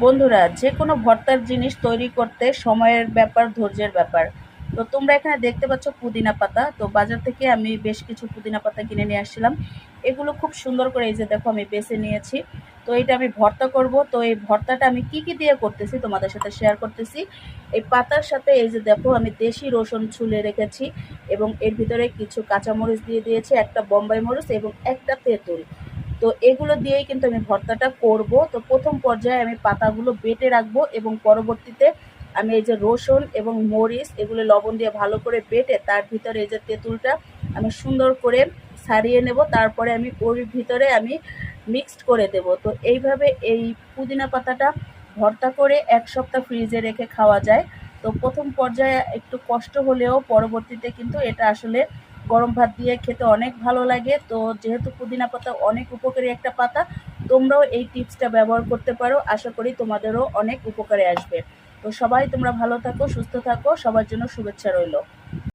বন্ধুরা, যে কোনো ভর্তার জিনিস তৈরি করতে সময়ের ব্যাপার, ধৈর্যের ব্যাপার। তো তোমরা এখানে দেখতে পাচ্ছ পুদিনা পাতা। তো বাজার থেকে আমি বেশ কিছু পুদিনা পাতা কিনে নিয়ে আসছিলাম। এগুলো খুব সুন্দর করে এই যে দেখো আমি বেছে নিয়েছি। তো এটা আমি ভর্তা করব। তো এই ভর্তাটা আমি কি কি দিয়ে করতেছি তোমাদের সাথে শেয়ার করতেছি। এই পাতার সাথে এই যে দেখো আমি দেশি রসুন ছুলে রেখেছি এবং এর ভিতরে কিছু কাঁচামরিচ দিয়ে দিয়েছি, একটা বোম্বাই মরিচ এবং একটা তেঁতুল। তো এগুলো দিয়েই কিন্তু আমি ভর্তাটা করব। তো প্রথম পর্যায়ে আমি পাতাগুলো বেটে রাখবো এবং পরবর্তীতে আমি এই যে রসুন এবং মরিচ এগুলো লবণ দিয়ে ভালো করে বেটে তার ভিতরে এই যে তেঁতুলটা আমি সুন্দর করে ছাড়িয়ে নেব। তারপরে আমি ওর ভিতরে আমি মিক্সড করে দেব। তো এইভাবে এই পুদিনা পাতাটা ভর্তা করে 1 সপ্তাহ ফ্রিজে রেখে খাওয়া যায়। তো প্রথম পর্যায়ে একটু কষ্ট হলেও পরবর্তীতে কিন্তু এটা আসলে গরম ভাত দিয়ে খেতে অনেক ভালো লাগে। তো যেহেতু পুদিনা পাতা অনেক উপকারী একটা পাতা, তোমরাও এই টিপসটা ব্যবহার করতে পারো। আশা করি তোমাদেরও অনেক উপকারে আসবে। তো সবাই তোমরা ভালো থাকো, সুস্থ থাকো, সবার জন্য শুভেচ্ছা রইল।